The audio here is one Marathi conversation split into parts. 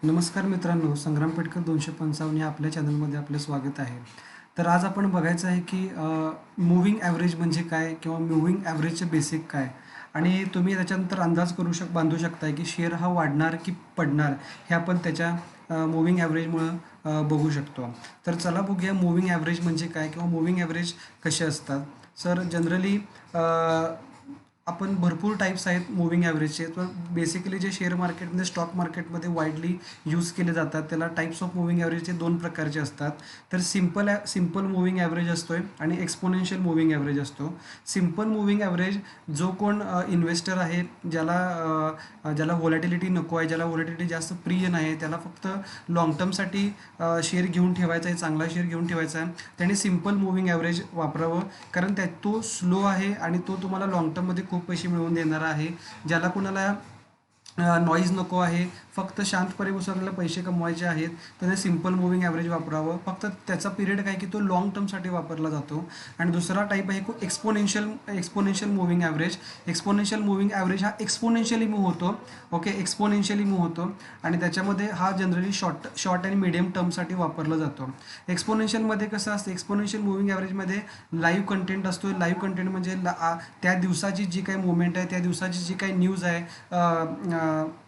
नमस्कार मित्रांनो, संग्राम पेटकर 255 या आपल्या चॅनलमध्ये आपलं स्वागत आहे. तर आज आपण बघायचं आहे की मूव्हिंग ॲव्हरेज म्हणजे काय किंवा मूव्हिंग ॲव्हरेजचे बेसिक काय आणि तुम्ही त्याच्यानंतर अंदाज बांधू शकताय की शेअर हा वाढणार की पडणार हे आपण त्याच्या मूव्हिंग ॲव्हरेजमुळं बघू शकतो. तर चला बघूया मूव्हिंग ॲव्हरेज म्हणजे काय किंवा मूव्हिंग ॲव्हरेज कसे असतात. सर जनरली आपण भरपूर टाईप्स आहेत मूव्हिंग ॲव्हरेजचे. तर बेसिकली जे शेअर मार्केटमध्ये स्टॉक मार्केटमध्ये वाईडली यूज केले जातात त्याला टाईप्स ऑफ मूव्हिंग ॲव्हरेजचे दोन प्रकारचे असतात. तर सिम्पल मूव्हिंग ॲव्हरेज असतो आणि एक्सपोनेन्शियल मूव्हिंग ॲव्हरेज असतो. सिम्पल मूव्हिंग ॲव्हरेज जो कोण इन्व्हेस्टर आहे ज्याला व्हॉलॅटिलिटी नको आहे, ज्याला व्हॉलॅटिलिटी जास्त प्रिय नाही, त्याला फक्त लाँग टर्मसाठी शेअर घेऊन ठेवायचा आहे, चांगला शेअर घेऊन ठेवायचा आहे, त्याने सिम्पल मूव्हिंग ॲव्हरेज वापरावं. कारण तो स्लो आहे आणि तो तुम्हाला लाँग टर्ममध्ये खूप पैसे मिळवून देणारा आहे. ज्याला कुणाला नॉईज नको आहे, फक्त शांतपणे बसून पैसे कमवायचे आहेत, त्याने सिम्पल मूव्हिंग ॲव्हरेज वापरावं. फक्त त्याचा पिरियड काय की तो लाँग टर्मसाठी वापरला जातो. आणि दुसरा टाईप आहे exponential moving average. Exponential moving average हा एक्सपोनेन्शियली मूव्ह होतो. ओके, एक्सपोनेन्शियली मूव्ह होतो आणि त्याच्यामध्ये हा जनरली शॉर्ट आणि मिडियम टर्मसाठी वापरला जातो. एक्सपोनेन्शियलमध्ये कसं असतं, एक्सपोनेन्शियल मूव्हिंग ॲव्हरेजमध्ये लाईव्ह कंटेंट असतो. लाईव्ह कंटेंट म्हणजे त्या दिवसाची जी काही मुवमेंट आहे, त्या दिवसाची जी काही न्यूज आहे,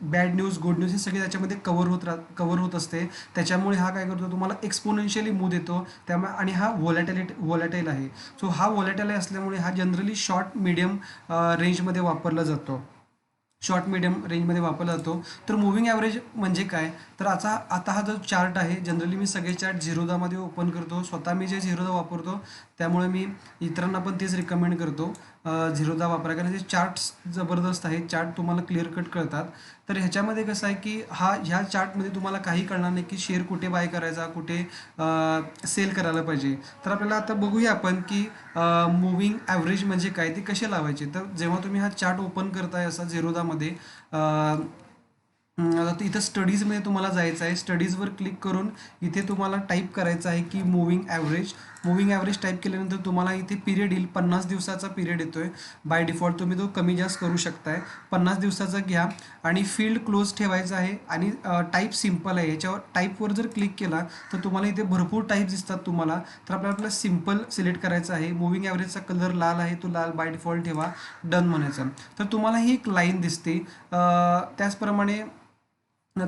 बॅड न्यूज, गुड न्यूज, हे सगळे त्याच्यामध्ये कवर होत असते. त्याच्यामुळे हा काय करतो, तुम्हाला एक्सपोनेन्शियली मूव्ह देतो. त्यामुळे आणि हा व्हॉलॅटाईल आहे. सो हा व्हॉलॅटाईल असल्यामुळे हा जनरली शॉर्ट मिडियम रेंजमध्ये वापरला जातो. शॉर्ट मिडियम रेंजमध्ये वापरला जातो. तर मूव्हिंग ॲव्हरेज म्हणजे काय, तर आता हा जो चार्ट आहे, जनरली मी सगळे चार्ट झिरोदामध्ये ओपन करतो. स्वतः मी जे झिरोदा वापरतो त्यामुळे मी इतरांना पण तेच रिकमेंड करतो झिरोदा वापरा, कारण हे चार्ट्स जबरदस्त आहेत. चार्ट तुम्हाला क्लिअर कट कळतात. तर ह्याच्यामध्ये कसं आहे की ह्या चार्टमध्ये तुम्हाला काही कळणार नाही की शेअर कुठे बाय करायचा, कुठे सेल करायला पाहिजे. तर आपल्याला आता बघूया आपण की मूव्हिंग ॲव्हरेज म्हणजे काय, ते कसे लावायचे. तर जेव्हा तुम्ही हा चार्ट ओपन करताय असा झिरोदामध्ये, आता इथं स्टडीजमध्ये तुम्हाला जायचं आहे. स्टडीजवर क्लिक करून इथे तुम्हाला टाईप करायचं आहे की moving average. Moving average type केल्यानंतर तुम्हाला इथे पिरियड येईल. 50 दिवसाचा पिरियड येतोय बाय डिफॉल्ट. तुम्ही तो कमी जास्त करू शकताय. 50 दिवसाचा घ्या आणि फील्ड क्लोज ठेवायचा आहे आणि टाईप सिम्पल आहे. याच्यावर टाईपवर जर क्लिक केला तर तुम्हाला इथे भरपूर टाईप दिसतात तुम्हाला. तर आपल्याला सिम्पल सिलेक्ट करायचं आहे. मूव्हिंग ॲव्हरेजचा कलर लाल आहे, तो लाल बाय डिफॉल्ट ठेवा, डन म्हणायचं. तर तुम्हाला ही एक लाईन दिसते. त्याचप्रमाणे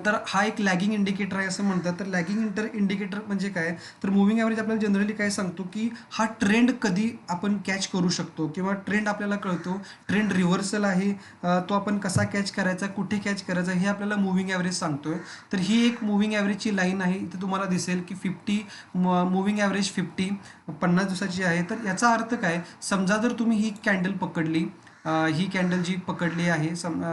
तर हा एक लॅगिंग इंडिकेटर आहे असं म्हणतात. तर लॅगिंग इंडिकेटर म्हणजे काय, तर मूव्हिंग ॲव्हरेज आपल्याला जनरली काय सांगतो की हा ट्रेंड कधी आपण कॅच करू शकतो किंवा ट्रेंड आपल्याला कळतो. ट्रेंड रिव्हर्सल आहे, तो आपण कसा कॅच करायचा, कुठे कॅच करायचा, हे आपल्याला मूव्हिंग ॲव्हरेज सांगतोय. तर ही एक मूव्हिंग ॲव्हरेजची लाईन आहे. इथे तुम्हाला दिसेल की मूव्हिंग ॲव्हरेज 50 दिवसाची आहे. तर याचा अर्थ काय, समजा जर तुम्ही ही कॅन्डल पकडली, ही कॅन्डल जी पकडली आहे,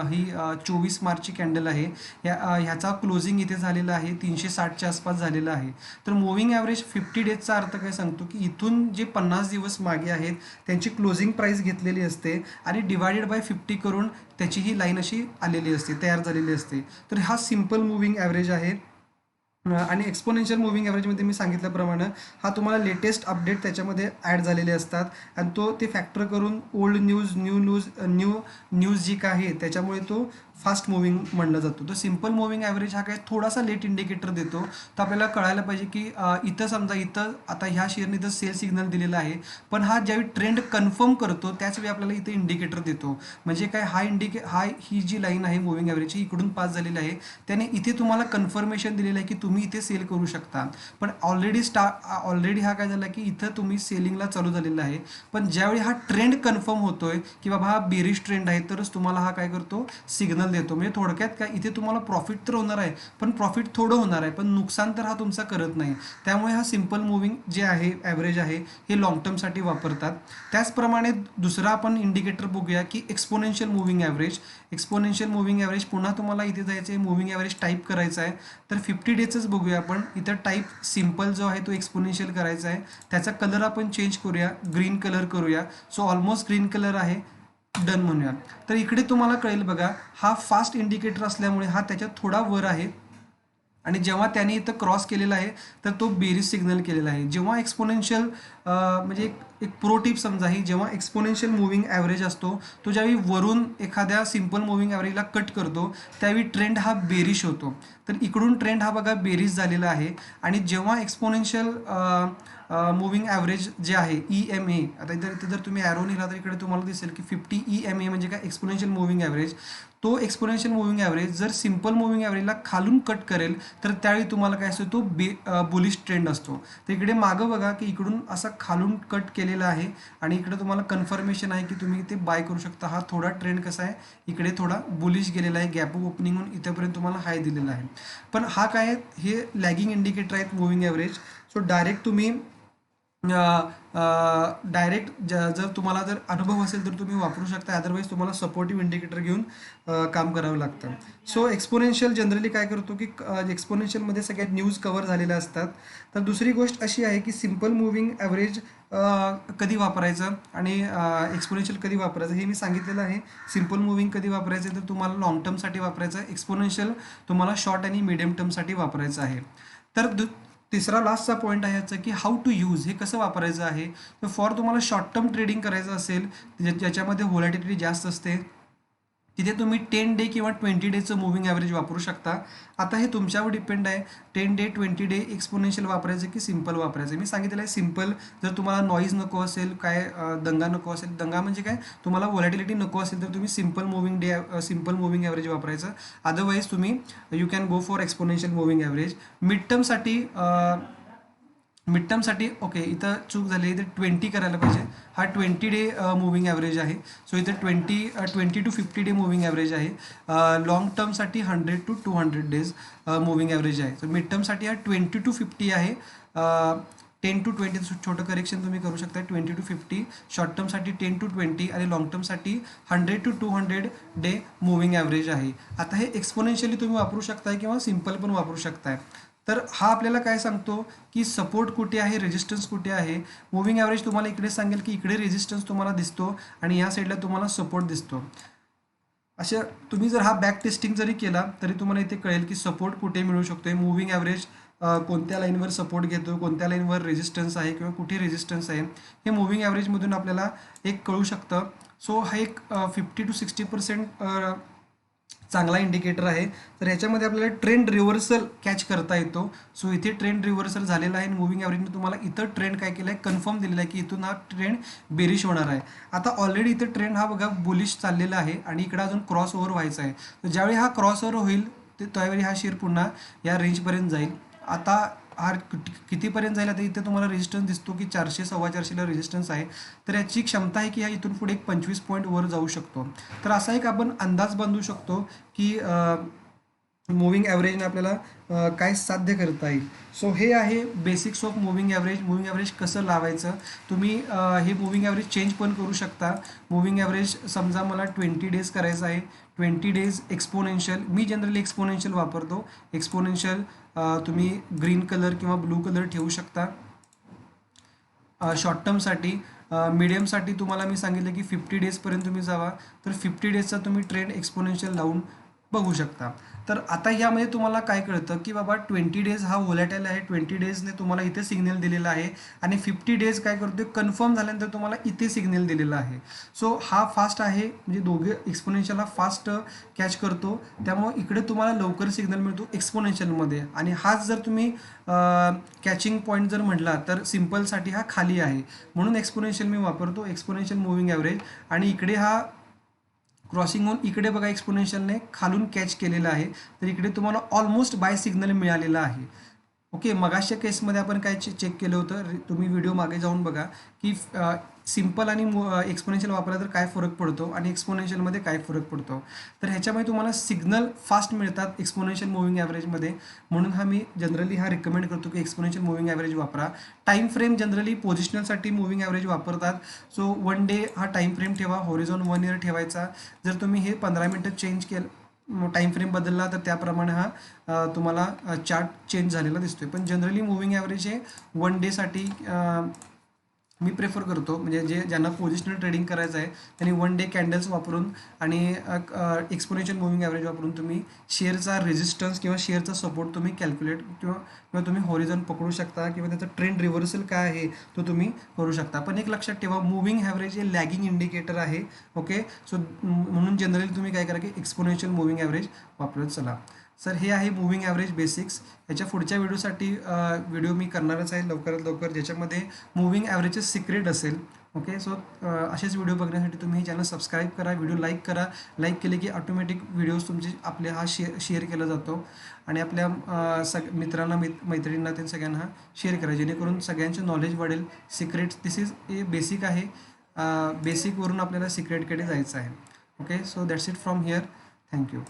ही 24 मार्चची कॅन्डल आहे. ह्याचा क्लोजिंग इथे झालेला आहे 360च्या आसपास झालेला आहे. तर मूव्हिंग ॲव्हरेज 50 डेजचा अर्थ काय सांगतो की इथून जे 50 दिवस मागे आहेत त्यांची क्लोजिंग प्राईस घेतलेली असते आणि डिवायडेड बाय 50 करून त्याची ही लाईन अशी आलेली असते, तयार झालेली असते. तर हा सिम्पल मूव्हिंग ॲव्हरेज आहे. आणि एक्सपोनेन्शियल मूव्हिंग ॲव्हरेजमध्ये मी सांगितल्याप्रमाणे हा तुम्हाला लेटेस्ट अपडेट त्याच्यामध्ये ॲड झालेले असतात आणि ते फॅक्टर करून ओल्ड न्यूज, न्यूज जी काय आहे त्याच्यामुळे तो फास्ट मूव्हिंग म्हणलं जातो. तर सिम्पल मूव्हिंग ॲव्हरेज हा काय थोडासा लेट इंडिकेटर देतो. तर आपल्याला कळायला पाहिजे की इथं समजा इथं आता ह्या शेअरने इथं सेल सिग्नल दिलेला आहे, पण हा ज्यावेळी ट्रेंड कन्फर्म करतो त्याचवेळी आपल्याला इथे इंडिकेटर देतो. म्हणजे काय, ही जी लाईन आहे मूव्हिंग ॲव्हरेजची इकडून पास झालेली आहे, त्याने इथे तुम्हाला कन्फर्मेशन दिलेलं आहे की तुम्ही इथे सेल करू शकता. पण ऑलरेडी हा काय झाला की इथं तुम्ही सेलिंगला चालू झालेला आहे. पण ज्यावेळी हा ट्रेंड कन्फर्म होतोय की बाबा हा बेरिश ट्रेंड आहे, तरच तुम्हाला हा काय करतो, सिग्नल देतो. म्हणजे थोडक्यात काय, इथे तुम्हाला प्रॉफिट तर होणार आहे, पण प्रॉफिट थोडं होणार आहे, पण नुकसान तर हा तुमचा करत नाही. त्यामुळे हा सिम्पल मूव्हिंग जे आहे ॲव्हरेज आहे हे लॉंग टर्मसाठी वापरतात. त्याचप्रमाणे दुसरा आपण इंडिकेटर बघूया की exponential moving average. Exponential moving average पुन्हा तुम्हाला इथे जायचं आहे, मूव्हिंग ॲव्हरेज टाईप करायचा आहे. तर 50 डेजच बघूया आपण. इथं टाईप सिम्पल जो आहे तो एक्सपोनेन्शियल करायचा आहे. त्याचा कलर आपण चेंज करूया, ग्रीन कलर करूया. सो ऑलमोस्ट ग्रीन कलर आहे, डन म्हणूया. तर इकडे तुम्हाला कळेल बघा, हा फास्ट इंडिकेटर असल्यामुळे हा त्याच्यात थोडा वर आहे. आणि जेव्हा त्याने इथं क्रॉस केलेला आहे तर तो बेरीज सिग्नल केलेला आहे. जेव्हा एक्सपोनेन्शियल म्हणजे एक प्रो टिप समजा ही, जेव्हा एक्सपोनेन्शियल मूव्हिंग ॲव्हरेज असतो तो ज्यावेळी वरून एखाद्या सिम्पल मूव्हिंग ॲव्हरेजला कट करतो त्यावेळी ट्रेंड हा बेरिश होतो. तर इकडून ट्रेंड हा बघा बेरीज झालेला आहे. आणि जेव्हा एक्सपोनेन्शियल मूव्हिंग ॲव्हरेज जे आहे EMA, आता इथं जर तुम्ही ॲरो लिहिला तर इकडे तुम्हाला दिसेल की 50 EMA म्हणजे काय, एक्सपोनेन्शियल मूव्हिंग ॲव्हरेज. तो एक्सपोनेन्शियल मूव्हिंग ॲव्हरेज जर सिम्पल मूव्हिंग ॲव्हरेजला खालून कट करेल तर त्यावेळी तुम्हाला काय असतो, तो बुलिश ट्रेंड असतो. तर इकडे मागं बघा की इकडून असा खालून कट केलेला आहे आणि इकडे तुम्हाला कन्फर्मेशन आहे की तुम्ही ते बाय करू शकता. हा थोडा ट्रेंड कसा आहे, इकडे थोडा बुलिश गेलेला आहे, गॅप अप ओपनिंग होऊन इथेपर्यंत तुम्हाला हाय दिलेला आहे. पण हा काय आहे, हे लॅगिंग इंडिकेटर आहेत मूव्हिंग ॲव्हरेज. सो डायरेक्ट तुम्ही डायरेक्ट जर तुम्हाला जर अनुभव असेल तर तुम्ही वापरू शकता, अदरवाईज तुम्हाला सपोर्टिव्ह इंडिकेटर घेऊन काम करावं लागतं. सो एक्सपोनेन्शियल जनरली काय करतो की एक्सपोनेन्शियलमध्ये सगळ्यात न्यूज कव्हर झालेल्या असतात. तर दुसरी गोष्ट अशी आहे की सिम्पल मूव्हिंग ॲव्हरेज कधी वापरायचं आणि एक्सपोनेन्शियल कधी वापरायचं हे मी सांगितलेलं आहे. सिम्पल मूव्हिंग कधी वापरायचं तर तुम्हाला लॉंग टर्मसाठी वापरायचं आहे, एक्सपोनेन्शियल तुम्हाला शॉर्ट आणि मिडियम टर्मसाठी वापरायचं आहे. तर तिसरा लास्टचा पॉईंट आहे याचा की हाऊ टू यूज, हे कसं वापरायचं आहे. तर फॉर तुम्हाला शॉर्ट टर्म ट्रेडिंग करायचं असेल ज्याच्यामध्ये व्हॉलॅटिलिटी जास्त असते, तिथे तुम्ही 10 डे किंवा 20 डेचं मूव्हिंग ॲव्हरेज वापरू शकता. आता हे तुमच्यावर डिपेंड आहे, 10 डे 20 डे एक्सपोनेन्शियल वापरायचं की सिम्पल वापरायचं. मी सांगितलेलं आहे सिम्पल. जर तुम्हाला नॉईज नको असेल, काय दंगा नको असेल, दंगा म्हणजे काय, तुम्हाला व्हॉलॅटिलिटी नको असेल तर तुम्ही सिम्पल मूव्हिंग ॲव्हरेज वापरायचं. अदरवाईज तुम्ही you can go for exponential moving average. Mid टर्मसाठी ओके, इथं चूक झाली, इथे 20 करायला पाहिजे. हा 20 डे मूव्हिंग ॲव्हरेज आहे. सो इथे 20 to 50 डे मूव्हिंग ॲव्हरेज आहे. लॉंग टर्मसाठी 100 to 200 डेज मूव्हिंग ॲव्हरेज आहे. सो मिड टर्मसाठी हा 20 to 50 आहे. 10 to 20 छोटं करेक्शन तुम्ही करू शकता, 20 to 50. शॉर्ट टर्मसाठी 10 to 20 आणि लॉंग टर्मसाठी 100 to 200 डे मूव्हिंग ॲव्हरेज आहे. आता हे एक्सपोनेन्शियली तुम्ही वापरू शकताय किंवा सिम्पल पण वापरू शकताय. तर हा आपल्याला काय सांगतो की सपोर्ट कुठे आहे, रेजिस्टन्स कुठे आहे. मूव्हिंग ॲव्हरेज तुम्हाला इकडे सांगेल की इकडे रेजिस्टन्स तुम्हाला दिसतो आणि या साईडला तुम्हाला सपोर्ट दिसतो. अशा तुम्ही जर हा बॅक टेस्टिंग जरी केला तरी तुम्हाला इथे कळेल की सपोर्ट कुठे मिळू शकतो. मूव्हिंग ॲव्हरेज कोणत्या लाईनवर सपोर्ट घेतो, कोणत्या लाईनवर रेजिस्टन्स आहे किंवा कुठे रेजिस्टन्स आहे, हे मूव्हिंग ॲव्हरेजमधून आपल्याला एक कळू शकतं. सो हा एक 50 to 60% चांगला इंडिकेटर आहे. तर ह्याच्यामध्ये आपल्याला ट्रेंड रिव्हर्सल कॅच करता येतो. सो इथे ट्रेंड रिव्हर्सल झालेला आहे. मूव्हिंग ॲव्हरेजने तुम्हाला इथं ट्रेंड काय केलं आहे, कन्फर्म दिलेला आहे की इथून हा ट्रेंड बेरिश होणार आहे. आता ऑलरेडी इथं ट्रेंड हा बघा बुलिश चाललेला आहे आणि इकडे अजून क्रॉस ओव्हर व्हायचा आहे. तर ज्यावेळी हा क्रॉस ओव्हर होईल त्यावेळी हा शेअर पुन्हा या रेंजपर्यंत जाईल. आता हा कितीपर्यंत जाईल, आता इथे तुम्हाला रेजिस्टन्स दिसतो की 400 450ला रेजिस्टन्स आहे. तर याची क्षमता आहे की हा इथून पुढे एक 25 पॉईंट वर जाऊ शकतो. तर असा एक आपण अंदाज बांधू शकतो की मूव्हिंग ॲव्हरेजने आपल्याला काय साध्य करता येईल. सो हे आहे basics of moving average. Moving average कसं लावायचं, तुम्ही हे मूव्हिंग ॲव्हरेज चेंज पण करू शकता. मूव्हिंग ॲव्हरेज समजा मला 20 डेज करायचं आहे, 20 डेज एक्सपोनेन्शियल. मी जनरली एक्सपोनेन्शियल वापरतो. एक्सपोनेन्शियल तुम्ही ग्रीन कलर किंवा ब्लू कलर ठेवू शकता. शॉर्ट टर्मसाठी मिडियमसाठी तुम्हाला मी सांगितलं की 50 डेजपर्यंत तुम्ही जावा. तर 50 डेजचा तुम्ही ट्रेंड एक्सपोनेन्शियल लावून बघू शकता. तर आता यामध्ये तुम्हाला काय कळतं की बाबा 20 डेज हा व्होलॅटाईल आहे. 20 डेजने तुम्हाला इथे सिग्नल दिलेला आहे आणि 50 डेज काय करतो, कन्फर्म झाल्यानंतर तुम्हाला इथे सिग्नल दिलेला आहे. सो हा फास्ट आहे, म्हणजे दोघे एक्सपोनेन्शियल हा फास्ट कॅच करतो, त्यामुळे इकडे तुम्हाला लवकर सिग्नल मिळतो एक्सपोनेन्शियलमध्ये. आणि हाच जर तुम्ही कॅचिंग पॉईंट जर म्हटला तर सिम्पलसाठी हा खाली आहे, म्हणून एक्सपोनेन्शियल मी वापरतो, एक्सपोनेन्शियल मूव्हिंग ॲव्हरेज. आणि इकडे हा क्रॉसिंग होऊन इकडे बघा एक्सपोनेन्शियलने खालून कॅच केलेला आहे. तर इकडे तुम्हाला ऑलमोस्ट बाय सिग्नल मिळालेला आहे. ओके, मगाशच्या केसमध्ये आपण काय चेक केलं होतं, तुम्ही व्हिडिओ मागे जाऊन बघा की सिम्पल आणि एक्सपोनेन्शियल वापरला तर काय फरक पडतो आणि एक्सपोनेन्शियलमध्ये काय फरक पडतो. तर ह्याच्यामध्ये तुम्हाला सिग्नल फास्ट मिळतात एक्सपोनेन्शियल मूव्हिंग ॲव्हरेजमध्ये. म्हणून मी जनरली रिकमेंड करतो की एक्सपोनेन्शियल मूव्हिंग ॲव्हरेज वापरा. टाईम फ्रेम जनरली पोझिशनलसाठी मूव्हिंग ॲव्हरेज वापरतात. सो 1 डे हा टाईम फ्रेम ठेवा, हॉरिझॉन 1 इयर ठेवायचा. जर तुम्ही हे 15 मिनटं चेंज केलं, टाईम फ्रेम बदलला, तर त्याप्रमाणे हा तुम्हाला चार्ट चेंज झालेला दिसतोय. पण जनरली मूव्हिंग ॲव्हरेज हे 1 डेसाठी मी प्रेफर करतो म्हणजे ज्यांना पोझिशनल ट्रेडिंग करायचं आहे त्यांनी 1 डे कॅन्डल्स वापरून आणि एक्सपोनेन्शियल मूव्हिंग ॲव्हरेज वापरून तुम्ही शेअरचा रेजिस्टन्स किंवा शेअरचा सपोर्ट तुम्ही कॅल्क्युलेट किंवा तुम्ही हॉरिझॉन पकडू शकता किंवा त्याचा ट्रेंड रिव्हर्सल काय आहे तो तुम्ही करू शकता. पण एक लक्षात ठेवा, मूव्हिंग ॲव्हरेज हे लॅगिंग इंडिकेटर आहे. ओके, सो म्हणून जनरली तुम्ही काय करा की एक्सपोनेन्शियल मूव्हिंग ॲव्हरेज वापरत चला. सर हे आहे मूव्हिंग ॲव्हरेज बेसिक्स. याच्या पुढच्या व्हिडिओसाठी व्हिडिओ मी करणारच आहे लवकरात लवकर, ज्याच्यामध्ये मूव्हिंग ॲव्हरेजचे सिक्रेट असेल. ओके, सो असेच व्हिडिओ बघण्यासाठी तुम्ही चॅनल सबस्क्राईब करा, व्हिडिओ लाईक करा. लाईक केले की ऑटोमॅटिक व्हिडिओज तुमचे आपले हा शेअर केला जातो आणि आपल्या मित्रांना मैत्रिणींना ते सगळ्यांना शेअर करा, जेणेकरून सगळ्यांचे नॉलेज वाढेल. Secret this is a basic आहे. बेसिकवरून आपल्याला सिक्रेटकडे जायचं आहे. Okay, so that's it from here. Thank you.